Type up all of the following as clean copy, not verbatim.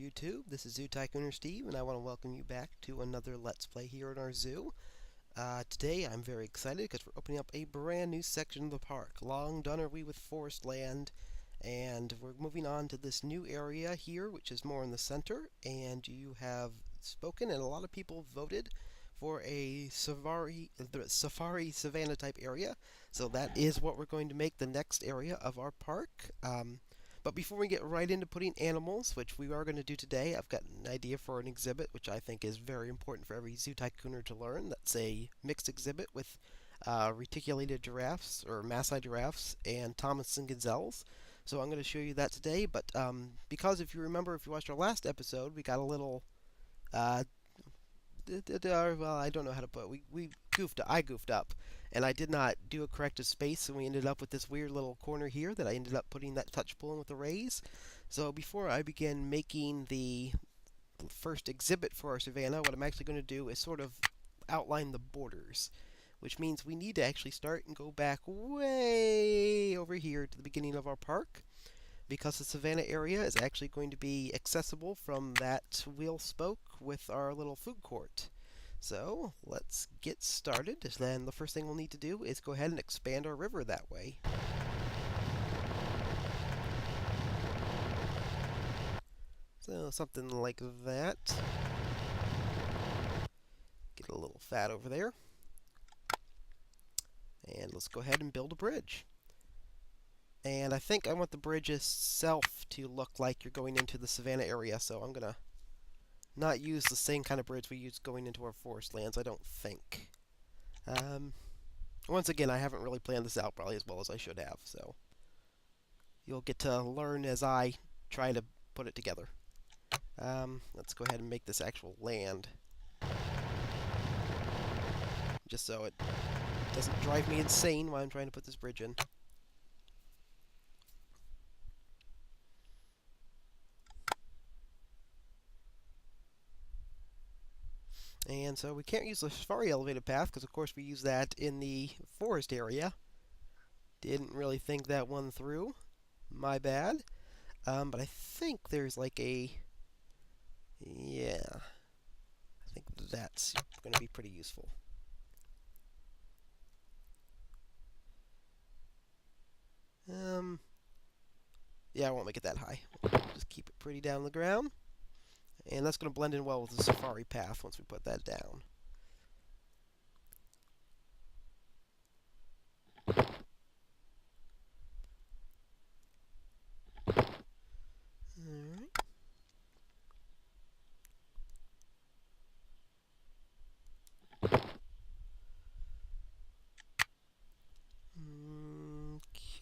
YouTube. This is Zoo Tycooner Steve, and I want to welcome you back to another Let's Play here in our zoo. Today I'm very excited because we're opening up a brand new section of the park. Long done are we with forest land, and we're moving on to this new area here, which is more in the center, and you have spoken, and a lot of people voted for a safari savanna type area. So that is what we're going to make the next area of our park. But before we get right into putting animals, which we are going to do today, I've got an idea for an exhibit, which I think is very important for every zoo tycooner to learn. That's a mixed exhibit with reticulated giraffes, or Maasai giraffes, and Thomason gazelles. So I'm going to show you that today, but because if you remember, if you watched our last episode, we got a little uh, well, I don't know how to put it. I goofed up, and I did not do a corrected space, and we ended up with this weird little corner here that I ended up putting that touch pull in with the rays. So before I begin making the first exhibit for our savannah, what I'm actually going to do is sort of outline the borders, which means we need to actually start and go back way over here to the beginning of our park, because the savannah area is actually going to be accessible from that wheel spoke with our little food court. So let's get started. Then the first thing we'll need to do is go ahead and expand our river that way. So something like that. Get a little fat over there. And let's go ahead and build a bridge. And I think I want the bridge itself to look like you're going into the savannah area, so I'm going to not use the same kind of bridge we use going into our forest lands, I don't think. Once again, I haven't really planned this out probably as well as I should have, so you'll get to learn as I try to put it together. Let's go ahead and make this actual land, just so it doesn't drive me insane while I'm trying to put this bridge in. And so we can't use the safari elevated path because, of course, we use that in the forest area. Didn't really think that one through. My bad. But I think there's like a... Yeah. I think that's going to be pretty useful. Yeah, I won't make it that high. Just keep it pretty down the ground. And that's going to blend in well with the safari path once we put that down. Alright.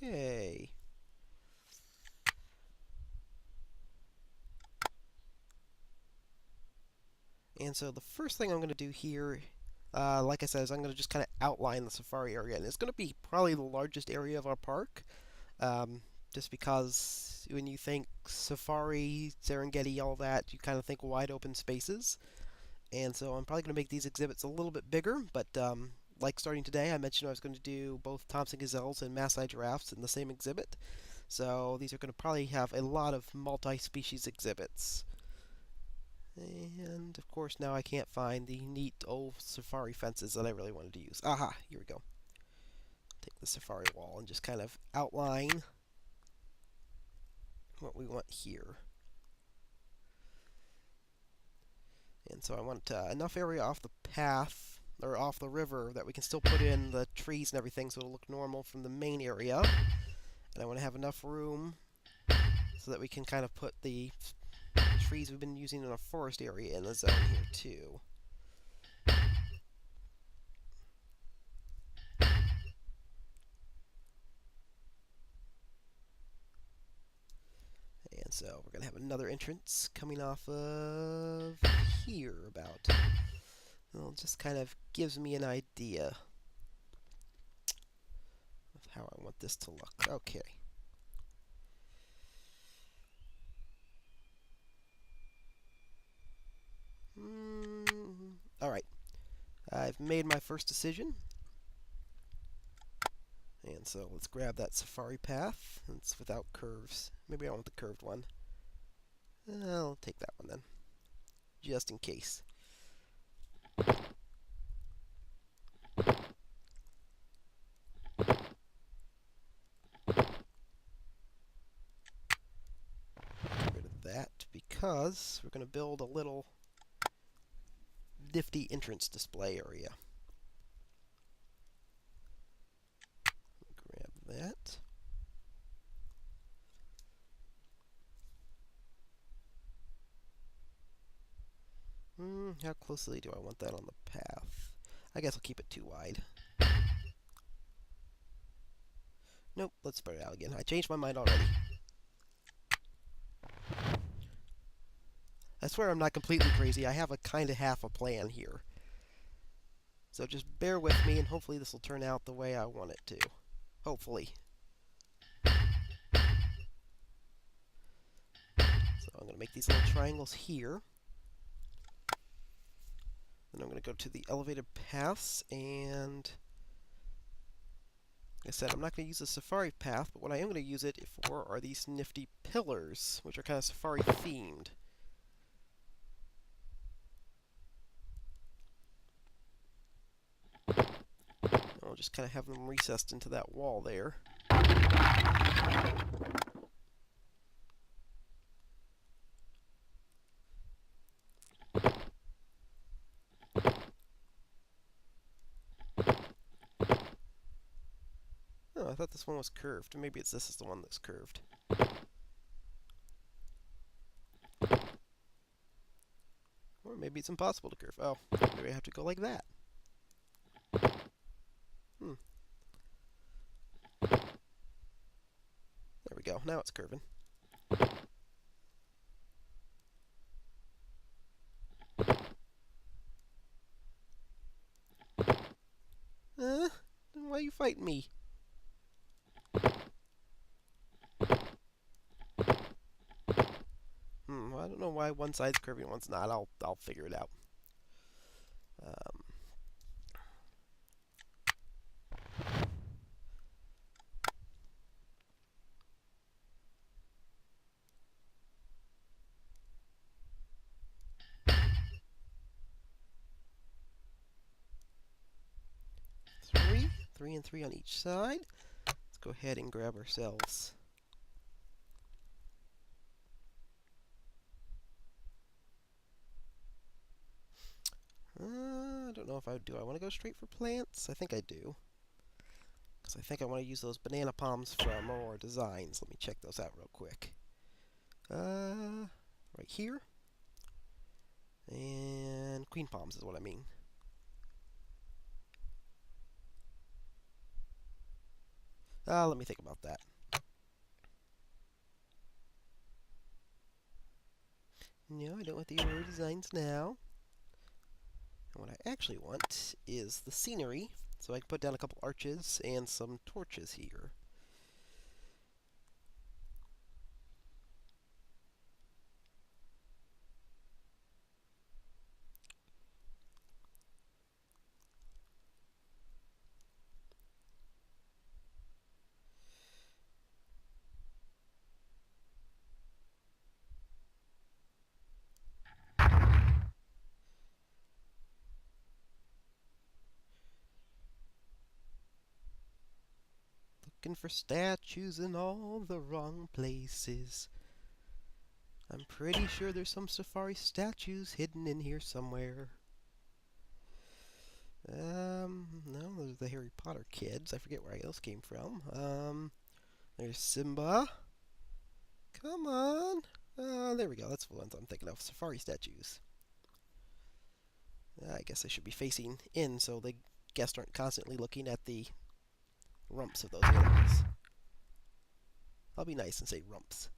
Okay. And so the first thing I'm going to do here, like I said, is I'm going to just kind of outline the safari area. And it's going to be probably the largest area of our park, just because when you think safari, Serengeti, all that, you kind of think wide open spaces. And so I'm probably going to make these exhibits a little bit bigger, but like starting today, I mentioned I was going to do both Thompson gazelles and Maasai giraffes in the same exhibit. So these are going to probably have a lot of multi-species exhibits. And, of course, now I can't find the neat old safari fences that I really wanted to use. Aha, here we go. Take the safari wall and just kind of outline what we want here. And so I want enough area off the path, or off the river, that we can still put in the trees and everything so it'll look normal from the main area. And I want to have enough room so that we can kind of put the trees we've been using in a forest area in the zone here too. And so we're going to have another entrance coming off of here about. Well, it just kind of gives me an idea of how I want this to look. Okay. Alright. I've made my first decision. And so let's grab that safari path. It's without curves. Maybe I want the curved one. I'll take that one then, just in case. Get rid of that because we're going to build a little nifty entrance display area. Grab that. How closely do I want that on the path? I guess I'll keep it too wide. Nope, let's spread it out again. I changed my mind already. I swear I'm not completely crazy. I have a kind of half a plan here. So just bear with me, and hopefully this will turn out the way I want it to. Hopefully. So I'm going to make these little triangles here. Then I'm going to go to the elevated paths, and like I said, I'm not going to use the safari path, but what I am going to use it for are these nifty pillars, which are kind of safari themed. I'll just kind of have them recessed into that wall there. Oh, I thought this one was curved. Maybe this is the one that's curved. Or maybe it's impossible to curve. Oh, maybe I have to go like that. There we go. Now it's curving. Why are you fighting me? Well, I don't know why one side's curving and one's not. I'll figure it out. 3 and 3 on each side. Let's go ahead and grab ourselves I don't know if I do. I want to go straight for plants? I think I do. Because I think I want to use those banana palms from our designs. Let me check those out real quick. Right here. And queen palms is what I mean. Let me think about that. No, I don't want the Aurora designs now. And what I actually want is the scenery, so I can put down a couple arches and some torches here. Looking for statues in all the wrong places. I'm pretty sure there's some safari statues hidden in here somewhere. No, there's the Harry Potter kids. I forget where those came from. There's Simba. Come on. There we go. That's the ones I'm thinking of. Safari statues. I guess I should be facing in so the guests aren't constantly looking at the rumps of those animals. I'll be nice and say rumps.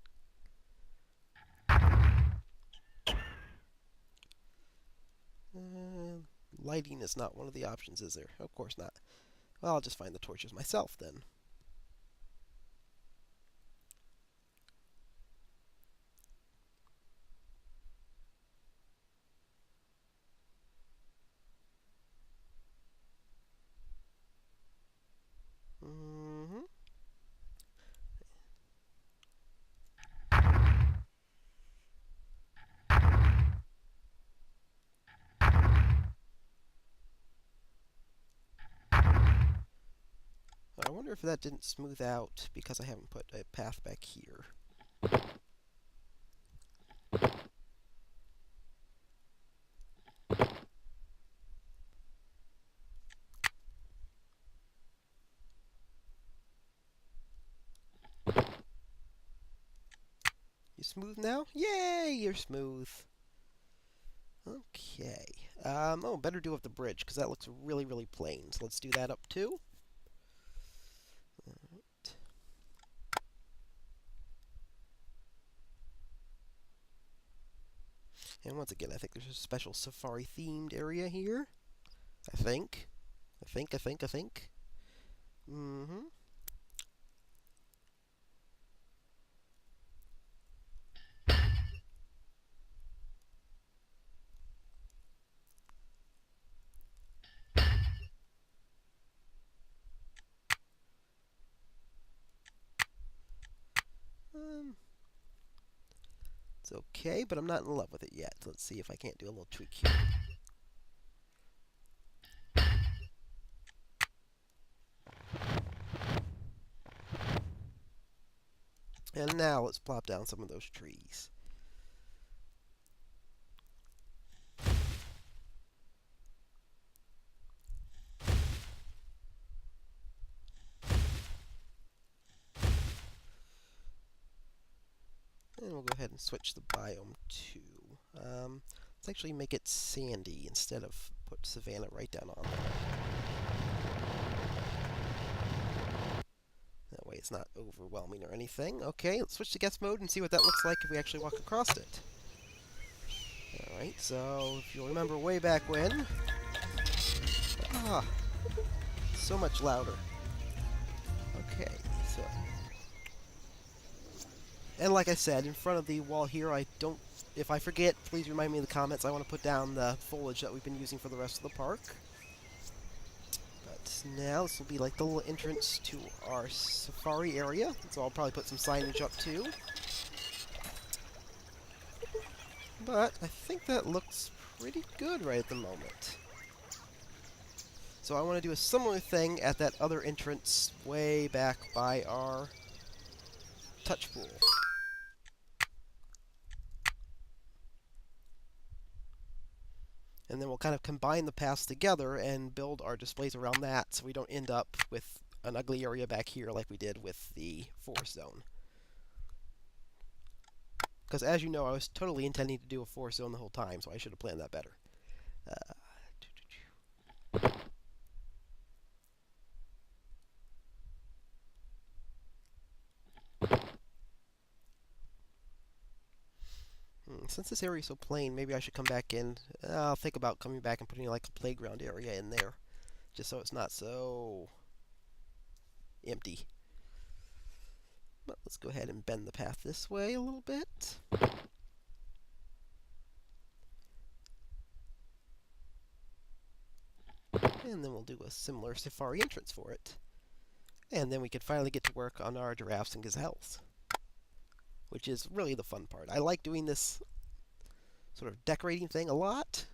Lighting is not one of the options, is there? Of course not. Well, I'll just find the torches myself then. if that didn't smooth out because I haven't put a path back here. You smooth now? Yay, you're smooth. Okay. Oh, better do up the bridge, because that looks really, really plain. So let's do that up too. Alright. And once again, I think there's a special safari-themed area here. I think. I think. Mm-hmm. It's okay, but I'm not in love with it yet. Let's see if I can't do a little tweak here. And now let's plop down some of those trees. And we'll go ahead and switch the biome too. Let's actually make it sandy instead of put savanna right down on there. That way it's not overwhelming or anything. Okay, let's switch to guest mode and see what that looks like if we actually walk across it. Alright, so if you'll remember way back when... so much louder. Okay, so... And like I said, in front of the wall here, I don't... If I forget, please remind me in the comments. I want to put down the foliage that we've been using for the rest of the park. But now this will be like the little entrance to our safari area. So I'll probably put some signage up too. But I think that looks pretty good right at the moment. So I want to do a similar thing at that other entrance way back by our touch pool. And then we'll kind of combine the paths together and build our displays around that so we don't end up with an ugly area back here like we did with the forest zone. Because as you know, I was totally intending to do a forest zone the whole time, so I should have planned that better. Since this area is so plain, maybe I should come back in. I'll think about coming back and putting like a playground area in there, just so it's not so empty. But let's go ahead and bend the path this way a little bit. And then we'll do a similar safari entrance for it. And then we can finally get to work on our giraffes and gazelles, which is really the fun part. I like doing this sort of decorating thing a lot.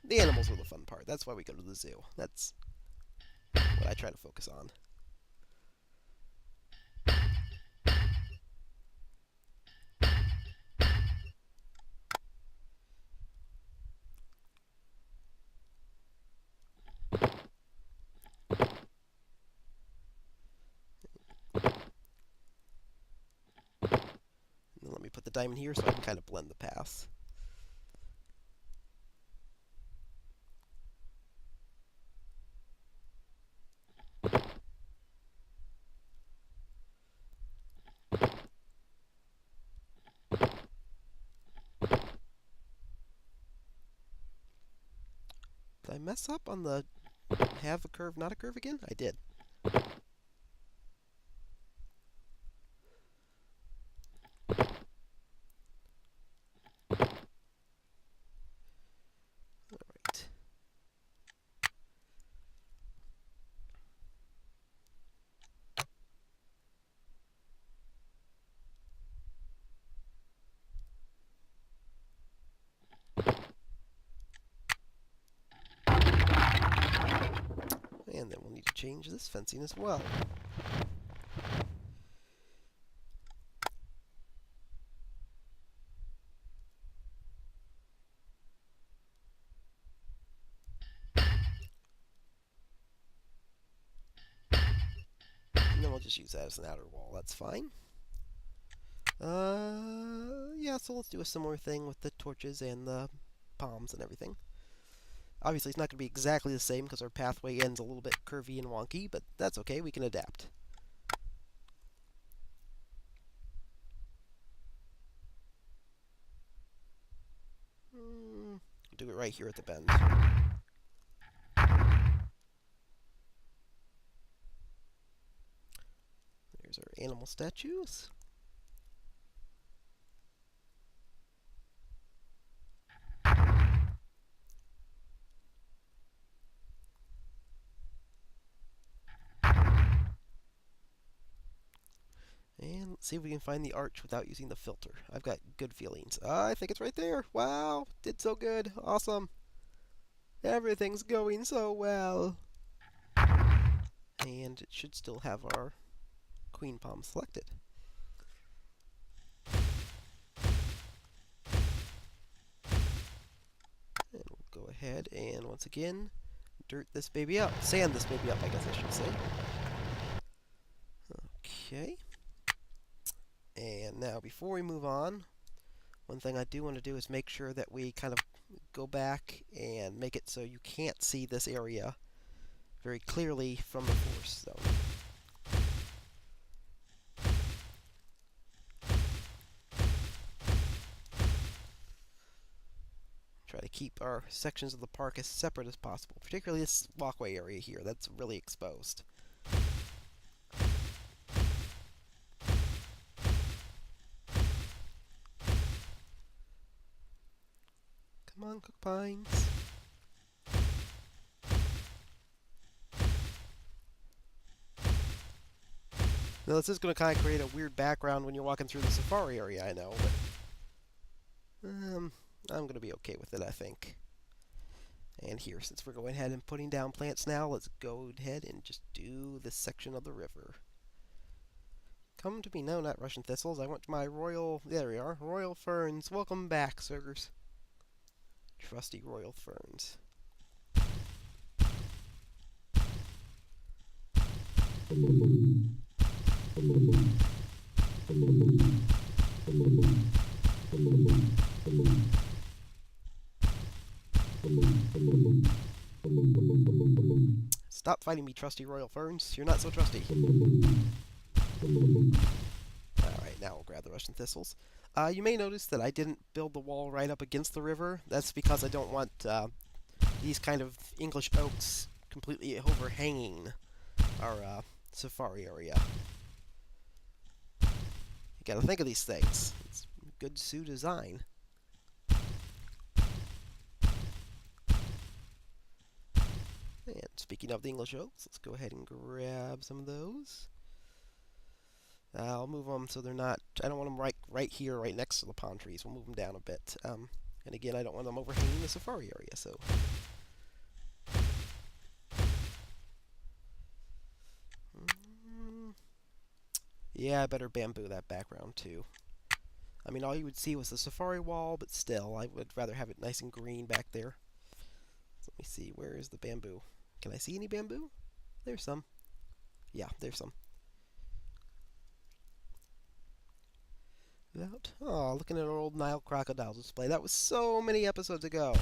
The animals are the fun part. That's why we go to the zoo. That's what I try to focus on. And then let me put the diamond here so I can kind of blend the paths. Did I mess up on the have a curve, not a curve again? I did. Alright. And then we'll need to change this fencing as well. And then we'll just use that as an outer wall. That's fine. Yeah, so let's do a similar thing with the torches and the palms and everything. Obviously, it's not going to be exactly the same because our pathway ends a little bit curvy and wonky, but that's okay. We can adapt. Do it right here at the bend. There's our animal statues. And let's see if we can find the arch without using the filter. I've got good feelings. I think it's right there. Wow, did so good. Awesome. Everything's going so well. And it should still have our queen palm selected. And we'll go ahead and once again dirt this baby up. Sand this baby up, I guess I should say. Okay. And now before we move on, one thing I do want to do is make sure that we kind of go back and make it so you can't see this area very clearly from the forest zone. Try to keep our sections of the park as separate as possible, particularly this walkway area here that's really exposed. Come on, Cook Pines. Now this is going to kind of create a weird background when you're walking through the safari area, I know, but I'm going to be okay with it, I think. And here, since we're going ahead and putting down plants now, let's go ahead and just do this section of the river. Come to me, no, not Russian thistles. I want my royal, there we are, royal ferns. Welcome back, sirs. Trusty royal ferns. Stop fighting me, trusty royal ferns. You're not so trusty. Alright, now we'll grab the Russian thistles. You may notice that I didn't build the wall right up against the river. That's because I don't want these kind of English oaks completely overhanging our safari area. You gotta think of these things. It's good zoo design. And speaking of the English oaks, let's go ahead and grab some of those. I'll move them so they're not, I don't want them right here, right next to the palm trees. We'll move them down a bit. And again, I don't want them overhanging the safari area, so. Yeah, I better bamboo that background too. I mean, all you would see was the safari wall, but still, I would rather have it nice and green back there. So let me see, where is the bamboo? Can I see any bamboo? There's some. Yeah, there's some. Oh, looking at our old Nile crocodile display. That was so many episodes ago.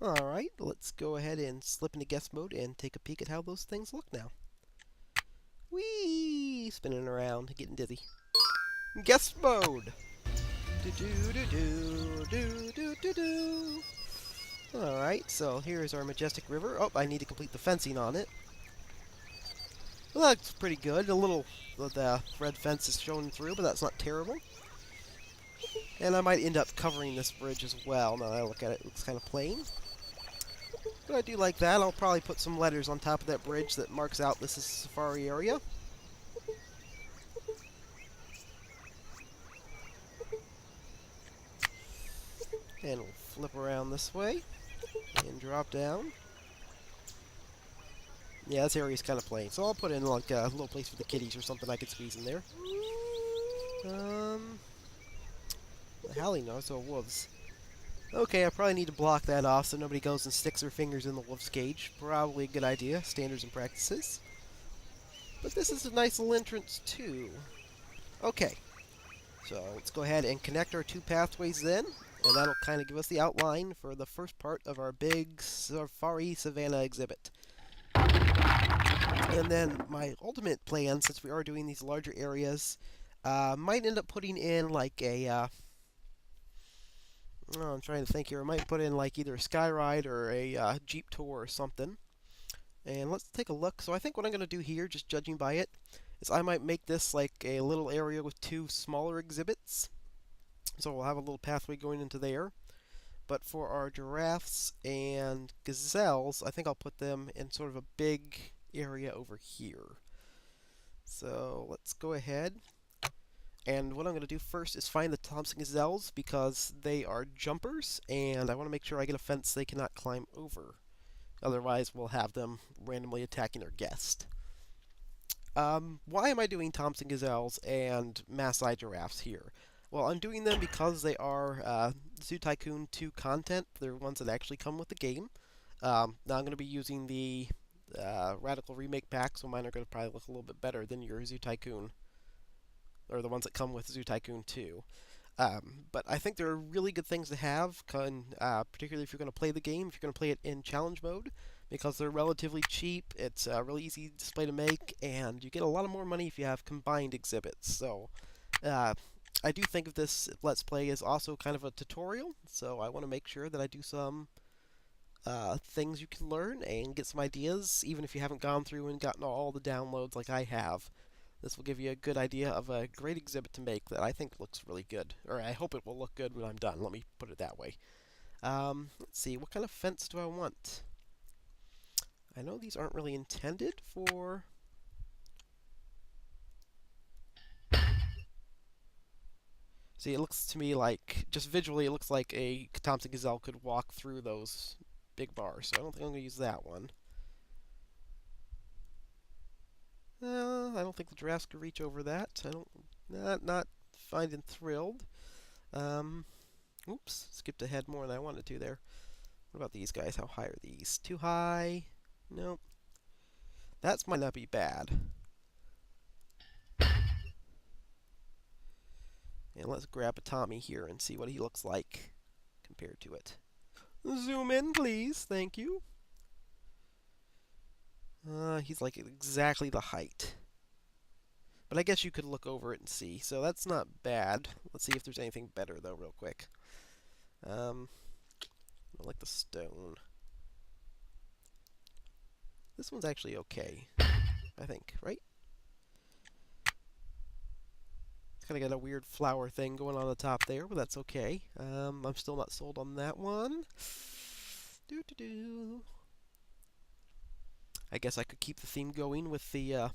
Alright, let's go ahead and slip into guest mode and take a peek at how those things look now. Whee! Spinning around, getting dizzy. Guest mode! Alright, so here's our majestic river. Oh, I need to complete the fencing on it. Well, that's pretty good. A little, the red fence is showing through, but that's not terrible. And I might end up covering this bridge as well. Now that I look at it, it looks kind of plain. But I do like that. I'll probably put some letters on top of that bridge that marks out this is a safari area. And we'll flip around this way and drop down. Yeah, this area's kind of plain, so I'll put in like a little place for the kitties or something I could squeeze in there. The howling noise, so wolves. Okay, I probably need to block that off so nobody goes and sticks their fingers in the wolf's cage. Probably a good idea, standards and practices. But this is a nice little entrance too. Okay, so let's go ahead and connect our two pathways then, and that'll kind of give us the outline for the first part of our big safari savannah exhibit. And then my ultimate plan, since we are doing these larger areas, might end up putting in like a, I'm trying to think here, I might put in like either a sky ride or a Jeep tour or something. And let's take a look. So I think what I'm going to do here, just judging by it, is I might make this like a little area with two smaller exhibits. So we'll have a little pathway going into there. But for our giraffes and gazelles, I think I'll put them in sort of a big area over here. So let's go ahead. And what I'm going to do first is find the Thompson gazelles because they are jumpers, and I want to make sure I get a fence they cannot climb over. Otherwise, we'll have them randomly attacking our guest. Why am I doing Thompson gazelles and Maasai giraffes here? Well, I'm doing them because they are Zoo Tycoon 2 content. They're ones that actually come with the game. Now I'm going to be using the Radical Remake pack, so mine are going to probably look a little bit better than your Zoo Tycoon, or the ones that come with Zoo Tycoon 2. But I think they're really good things to have, particularly if you're going to play the game, if you're going to play it in challenge mode, because they're relatively cheap, it's a really easy display to make, and you get a lot of more money if you have combined exhibits. So I do think of this Let's Play as also kind of a tutorial, so I want to make sure that I do some things you can learn and get some ideas, even if you haven't gone through and gotten all the downloads like I have. This will give you a good idea of a great exhibit to make that I think looks really good. Or I hope it will look good when I'm done. Let me put it that way. Let's see, what kind of fence do I want? I know these aren't really intended for... See, it looks to me like, just visually, it looks like a Thompson gazelle could walk through those big bars. So I don't think I'm going to use that one. I don't think the giraffes could reach over that. I don't, not finding thrilled. Oops, skipped ahead more than I wanted to there. What about these guys? How high are these? Too high? Nope. That might not be bad. And let's grab a Tommy here and see what he looks like compared to it. Zoom in, please. Thank you. He's like exactly the height. But I guess you could look over it and see. So that's not bad. Let's see if there's anything better, though, real quick. I like the stone. This one's actually okay, I think, right? It's kind of got a weird flower thing going on the top there, but that's okay. I'm still not sold on that one. Doo-doo-doo. I guess I could keep the theme going with the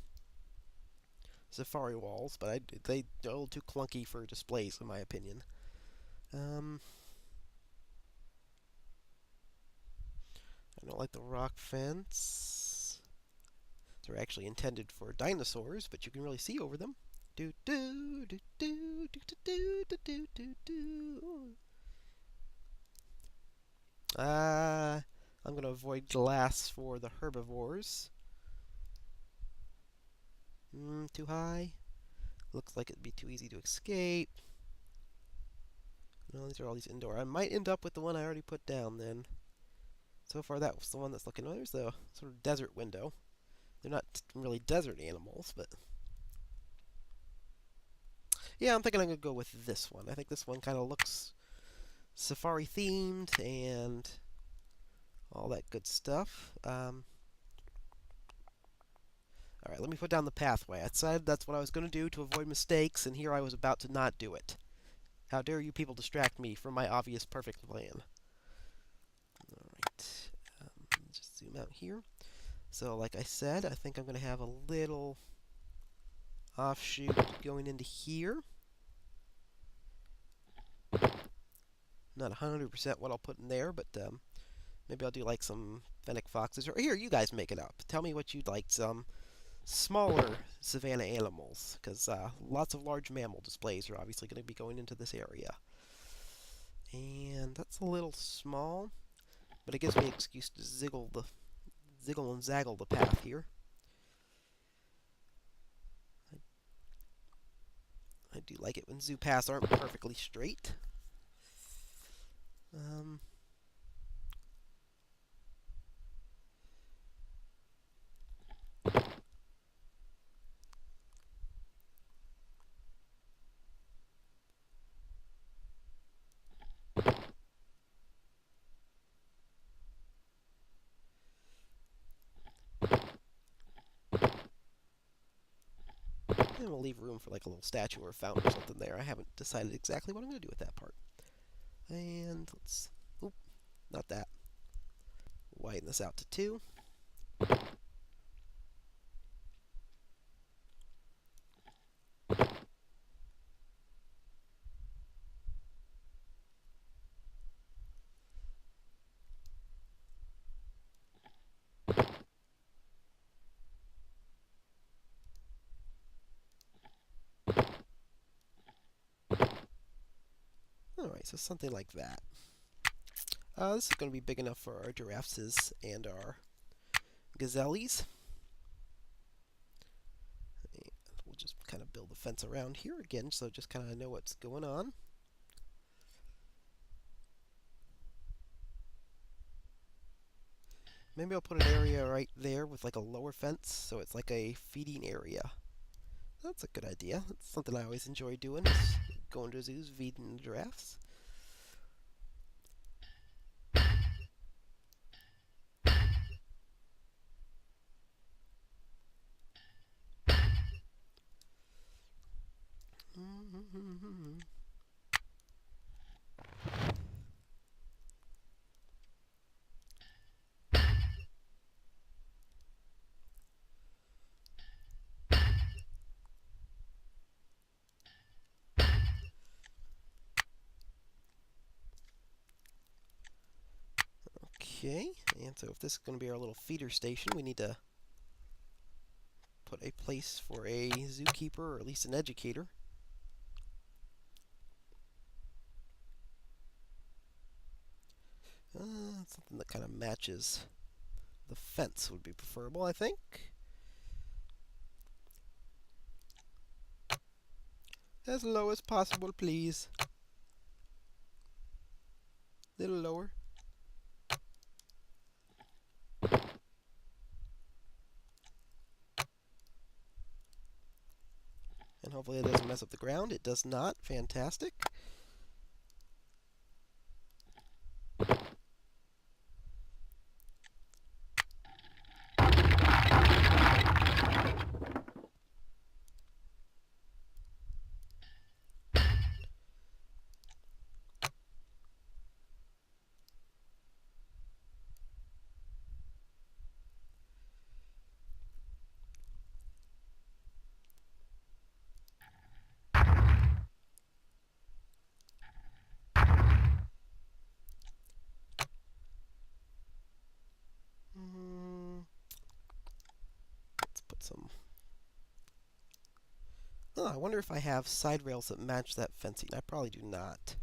safari walls, but they're a little too clunky for displays, in my opinion. I don't like the rock fence. They're actually intended for dinosaurs, but you can really see over them. Do do do do do do do do do do. I'm gonna avoid glass for the herbivores. Too high. Looks like it'd be too easy to escape. No, these are all these indoor. I might end up with the one I already put down then. So far, that was the one that's looking. Oh, there's the sort of desert window. They're not really desert animals, but yeah, I'm thinking I'm gonna go with this one. I think this one kind of looks safari themed and all that good stuff. Alright, let me put down the pathway. I decided that's what I was going to do to avoid mistakes, and here I was about to not do it. How dare you people distract me from my obvious perfect plan. Alright, out here. So like I said, I think I'm going to have a little offshoot going into here. Not 100% what I'll put in there, but maybe I'll do like some fennec foxes. Or here, you guys make it up. Tell me what you'd like. Some smaller savanna animals, because lots of large mammal displays are obviously going to be going into this area. And that's a little small, but it gives me an excuse to ziggle and zaggle the path here. I do like it when zoo paths aren't perfectly straight. And we'll leave room for like a little statue or a fountain or something there. I haven't decided exactly what I'm going to do with that part. And let's... Oop, not that. Widen this out to 2. Alright, so something like that. This is going to be big enough for our giraffes and our gazelles. And we'll just kind of build a fence around here again, so just kind of know what's going on. Maybe I'll put an area right there with like a lower fence, so it's like a feeding area. That's a good idea. That's something I always enjoy doing, is going to zoos, feeding the giraffes. Okay, and so if this is going to be our little feeder station, we need to put a place for a zookeeper, or at least an educator. Something that kind of matches the fence would be preferable, I think. As low as possible, please. Little lower. And hopefully it doesn't mess up the ground. It does not. Fantastic. Let's put some... Oh, I wonder if I have side rails that match that fencing. I probably do not.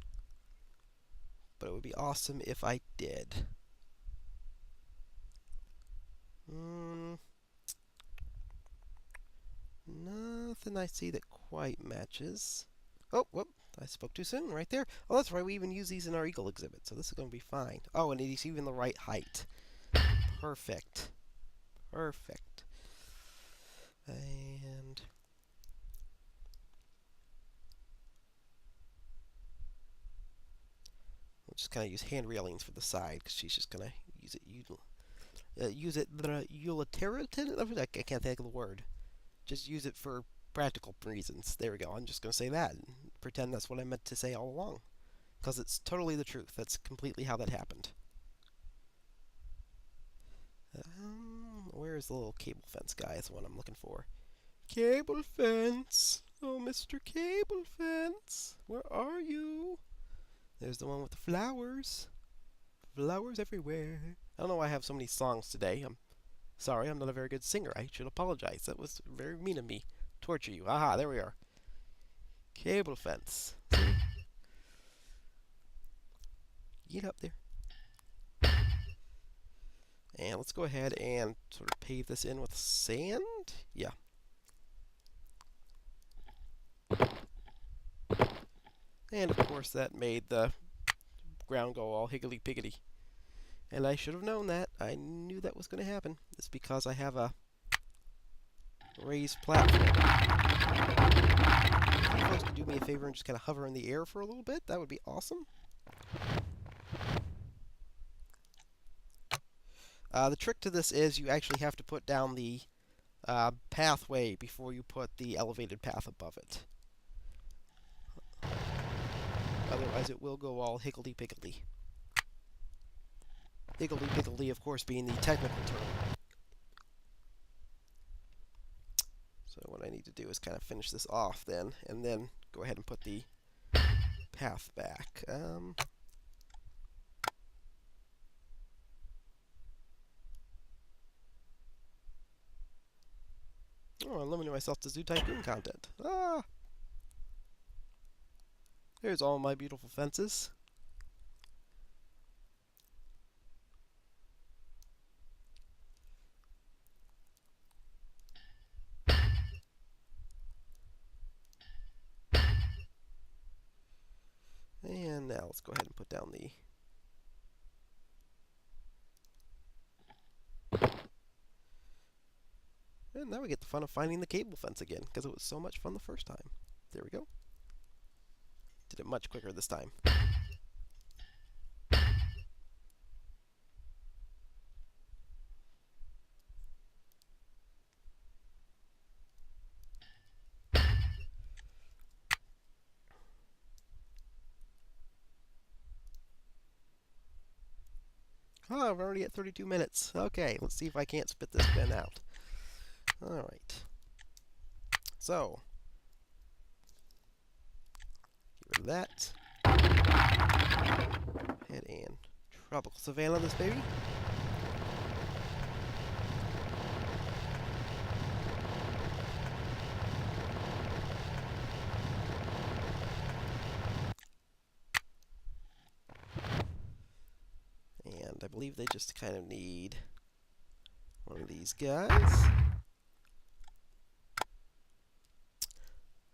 But it would be awesome if I did. Nothing I see that quite matches. Oh, whoop, I spoke too soon right there. Oh, that's right, we even use these in our eagle exhibit, so this is going to be fine. Oh, and it's even the right height. Perfect. Perfect. And... we'll just kind of use hand railings for the side, because she's just going to use it utilitarian. I can't think of the word. Just use it for practical reasons. There we go. I'm just going to say that and pretend that's what I meant to say all along, because it's totally the truth. That's completely how that happened. where's the little cable fence guy? That's the one I'm looking for. Cable fence! Oh, Mr. Cable Fence! Where are you? There's the one with the flowers. Flowers everywhere. I don't know why I have so many songs today. I'm sorry, I'm not a very good singer. I should apologize. That was very mean of me. Torture you. Aha, there we are. Cable fence. Get up there. And let's go ahead and sort of pave this in with sand. Yeah. And of course that made the ground go all higgledy-piggledy. And I should have known that. I knew that was going to happen. It's because I have a raised platform. If you folks could do me a favor and just kind of hover in the air for a little bit, that would be awesome. The trick to this is you actually have to put down the pathway before you put the elevated path above it. Otherwise it will go all higgledy-piggledy. Higgledy-piggledy, of course, being the technical term. So what I need to do is kind of finish this off then, and then go ahead and put the path back. Oh, I'm limiting myself to do Tycoon content. Ah! There's all my beautiful fences. And now let's go ahead and put down the... And now we get the fun of finding the cable fence again, because it was so much fun the first time. There we go. Did it much quicker this time. Oh, we're already at 32 minutes. Okay, let's see if I can't spit this pen out. Alright. So, get rid of that. Head and tropical savanna this baby. And I believe they just kind of need one of these guys.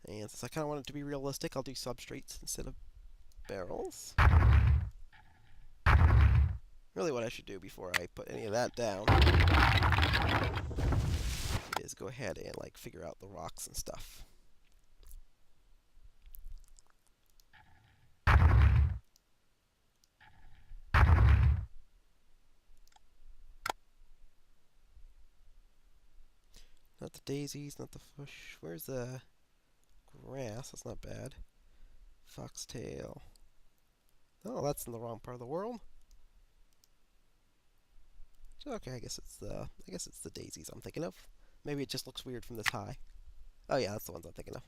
And since I kind of want it to be realistic, I'll do substrates instead of barrels. Really what I should do before I put any of that down is go ahead and like figure out the rocks and stuff. Not the daisies, not the fish. Where's the grass? That's not bad. Foxtail. Oh, that's in the wrong part of the world. Okay, I guess it's the daisies I'm thinking of. Maybe it just looks weird from this high. Oh yeah, that's the ones I'm thinking of.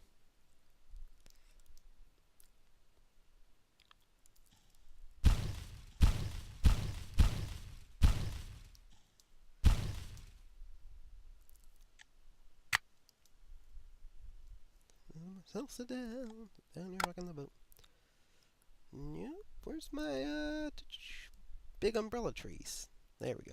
So sit down you're rocking the boat. Yep, where's my big umbrella trees? There we go.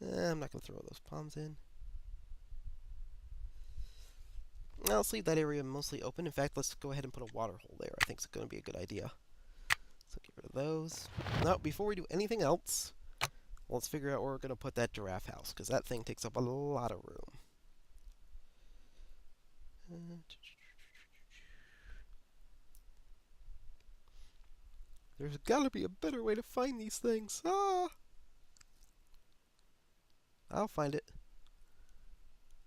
I'm not going to throw those palms in. Now, let's leave that area mostly open. In fact, let's go ahead and put a water hole there. I think it's going to be a good idea. So get rid of those. Now, before we do anything else, let's figure out where we're going to put that giraffe house, because that thing takes up a lot of room. There's got to be a better way to find these things. Ah! I'll find it.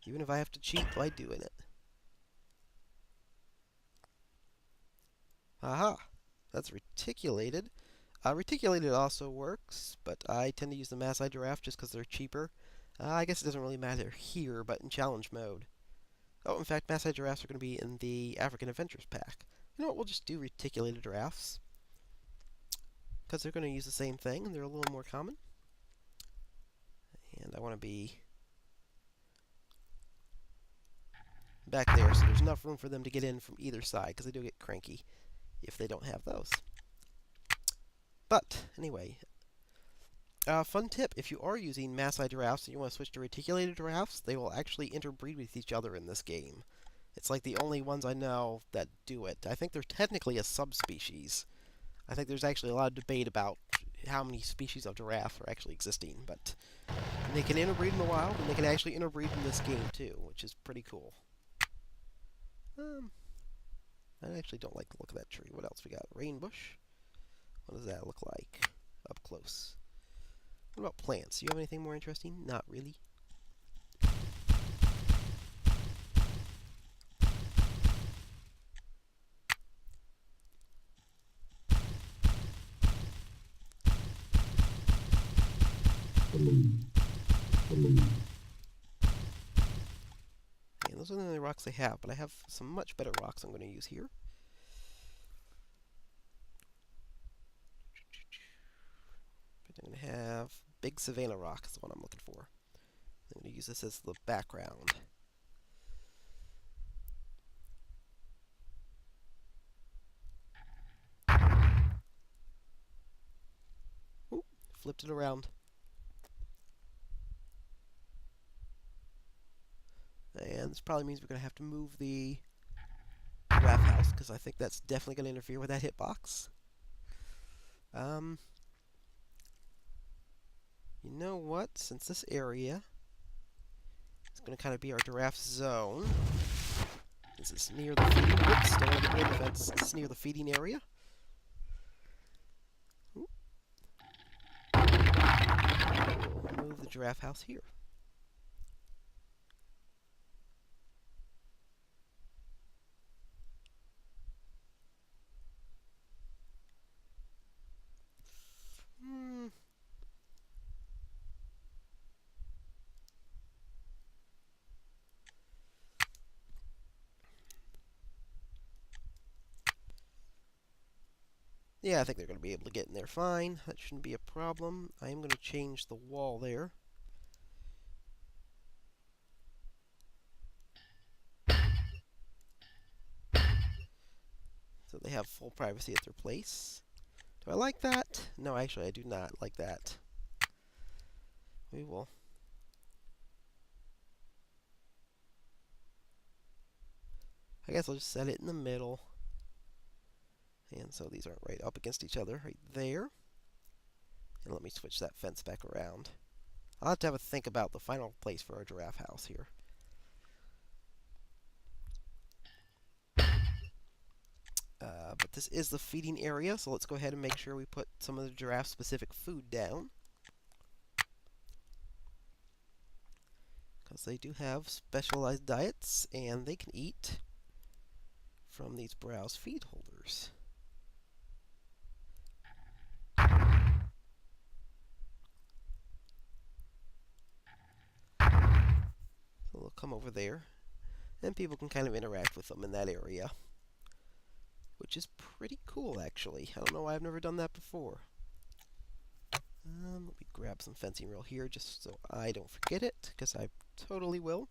Even if I have to cheat by doing it. Aha! That's reticulated. Reticulated also works, but I tend to use the Maasai giraffe just because they're cheaper. I guess it doesn't really matter here, but in challenge mode. Oh, in fact, Maasai giraffes are going to be in the African Adventures pack. You know what? We'll just do reticulated giraffes because they're going to use the same thing and they're a little more common. And I want to be back there so there's enough room for them to get in from either side because they do get cranky if they don't have those. But anyway, fun tip, if you are using Maasai giraffes and you want to switch to reticulated giraffes, they will actually interbreed with each other in this game. It's like the only ones I know that do it. I think they're technically a subspecies. I think there's actually a lot of debate about how many species of giraffe are actually existing, but they can interbreed in the wild, and they can actually interbreed in this game too, which is pretty cool. I actually don't like the look of that tree. What else we got? Rainbush. What does that look like up close? What about plants? Do you have anything more interesting? Not really. And those are the only rocks I have, but I have some much better rocks I'm going to use here. I'm going to have Big Savannah Rock is the one I'm looking for. I'm going to use this as the background. Ooh, flipped it around. And this probably means we're going to have to move the giraffe house, because I think that's definitely going to interfere with that hitbox. You know what? Since this area is going to kind of be our giraffe zone, this is near the feeding. Whoops, don't want to get near the fence. This is near the feeding area. Ooh. We'll move the giraffe house here. Yeah, I think they're going to be able to get in there fine. That shouldn't be a problem. I am going to change the wall there. So they have full privacy at their place. Do I like that? No, actually, I do not like that. We will. I guess I'll just set it in the middle. And so these aren't right up against each other, right there. And let me switch that fence back around. I'll have to think about the final place for our giraffe house here. But this is the feeding area, so let's go ahead and make sure we put some of the giraffe-specific food down. Because they do have specialized diets, and they can eat from these browse feed holders. So they'll come over there, and people can kind of interact with them in that area, which is pretty cool, actually. I don't know why I've never done that before. Let me grab some fencing rail here just so I don't forget it, because I totally will.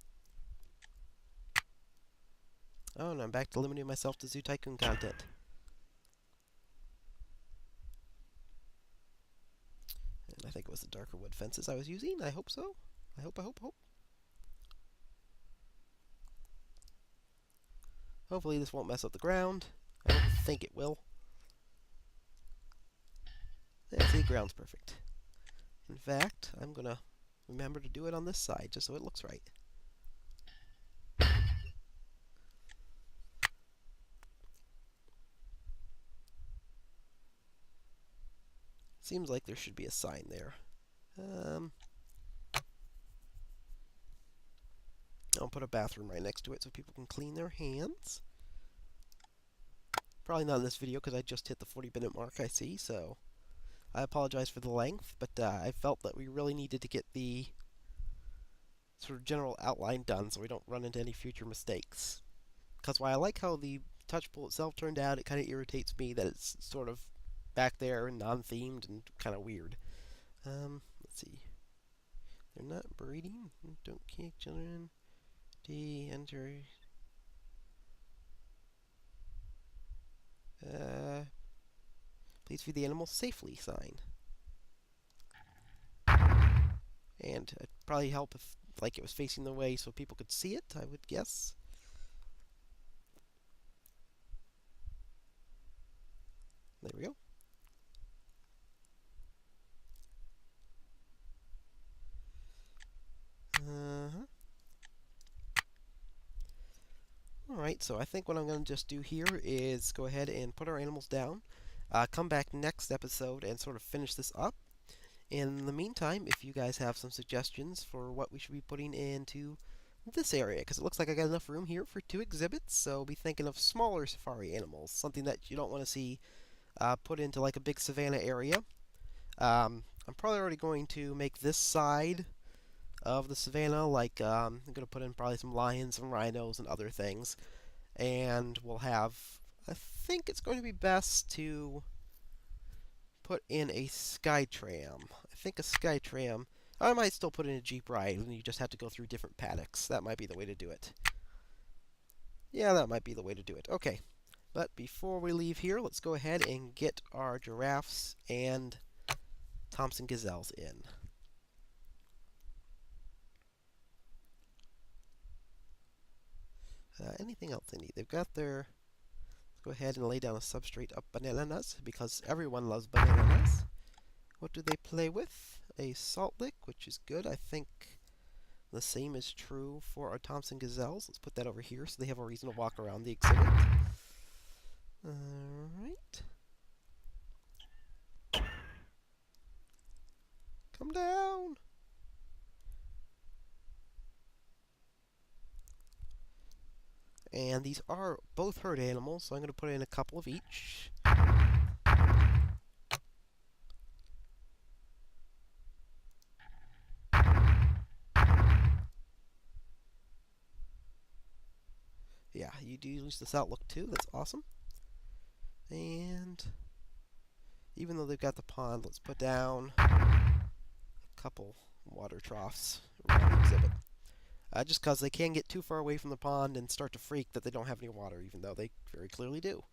Oh, and I'm back to limiting myself to Zoo Tycoon content. And I think it was the darker wood fences I was using. I hope so. I hope. Hopefully this won't mess up the ground. I don't think it will. Yeah, see, ground's perfect. In fact, I'm going to remember to do it on this side just so it looks right. Seems like there should be a sign there. I'll put a bathroom right next to it so people can clean their hands. Probably not in this video because I just hit the 40-minute mark, I see, so I apologize for the length, but I felt that we really needed to get the sort of general outline done so we don't run into any future mistakes. Because while I like how the touch pull itself turned out, it kind of irritates me that it's sort of back there and non-themed and kind of weird. Let's see. They're not breeding. Don't kick children. D, enter. Please feed the animal safely sign. And it'd probably help if like it was facing the way so people could see it, I would guess. There we go. Alright, so I think what I'm going to just do here is go ahead and put our animals down, come back next episode and sort of finish this up. In the meantime, if you guys have some suggestions for what we should be putting into this area, because it looks like I got enough room here for 2 exhibits, so be thinking of smaller safari animals, something that you don't want to see put into like a big savanna area. I'm probably already going to make this side of the savanna, like I'm going to put in probably some lions, some rhinos, and other things. And we'll have, I think it's going to be best to put in a sky tram. I think a sky tram, I might still put in a Jeep ride, and you just have to go through different paddocks. That might be the way to do it. Yeah, that might be the way to do it. Okay, but before we leave here, let's go ahead and get our giraffes and Thompson gazelles in. Anything else they need? They've got their... Let's go ahead and lay down a substrate of bananas, because everyone loves bananas. What do they play with? A salt lick, which is good. I think the same is true for our Thompson gazelles. Let's put that over here so they have a reason to walk around the exhibit. Alright. Come down! And these are both herd animals, so I'm going to put in a couple of each. Yeah, you do use this outlook too. That's awesome. And even though they've got the pond, let's put down a couple water troughs around the exhibit. Just because they can get too far away from the pond and start to freak that they don't have any water, even though they very clearly do.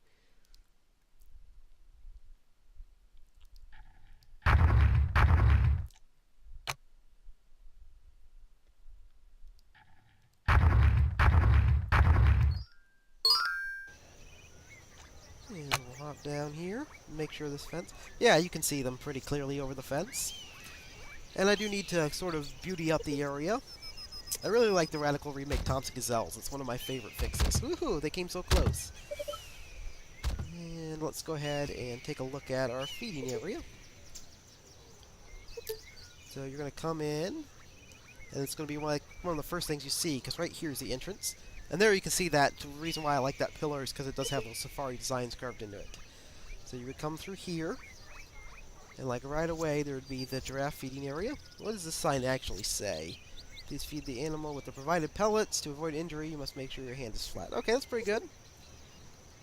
And we'll hop down here, make sure this fence... Yeah, you can see them pretty clearly over the fence. And I do need to sort of beauty up the area. I really like the Radical Remake Thompson Gazelles. It's one of my favorite fixes. Woohoo! They came so close. And let's go ahead and take a look at our feeding area. So you're going to come in, and it's going to be one of the first things you see, because right here is the entrance. And there you can see that. The reason why I like that pillar is because it does have those safari designs carved into it. So you would come through here, and like right away there would be the giraffe feeding area. What does this sign actually say? Please feed the animal with the provided pellets. To avoid injury, you must make sure your hand is flat. Okay, that's pretty good.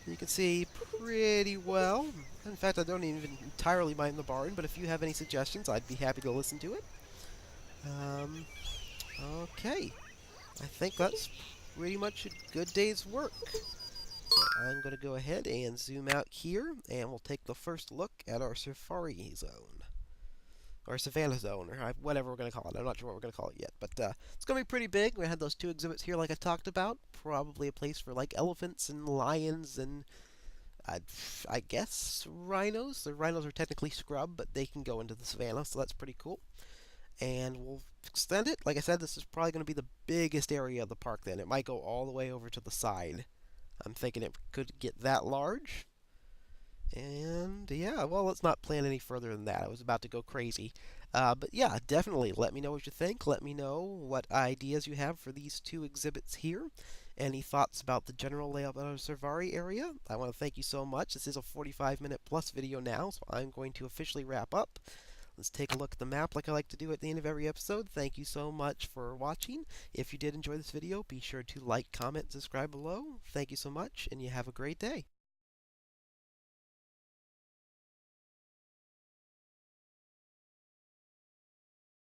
You can see pretty well. In fact, I don't even entirely mind the barn, but if you have any suggestions, I'd be happy to listen to it. Okay. I think that's pretty much a good day's work. So I'm going to go ahead and zoom out here, and we'll take the first look at our safari zone. Or Savannah Zone, or whatever we're going to call it. I'm not sure what we're going to call it yet. But it's going to be pretty big. We had those 2 exhibits here like I talked about. Probably a place for like elephants and lions and I guess rhinos. The rhinos are technically scrub, but they can go into the savannah, so that's pretty cool. And we'll extend it. Like I said, this is probably going to be the biggest area of the park then. It might go all the way over to the side. I'm thinking it could get that large. And yeah, well, let's not plan any further than that. I was about to go crazy. But yeah, definitely let me know what you think. Let me know what ideas you have for these 2 exhibits here. any thoughts about the general layout of the Servari area. I want to thank you so much. This is a 45-minute plus video now, so I'm going to officially wrap up. Let's take a look at the map like I like to do at the end of every episode. Thank you so much for watching. If you did enjoy this video, be sure to like, comment, subscribe below. Thank you so much, and you have a great day.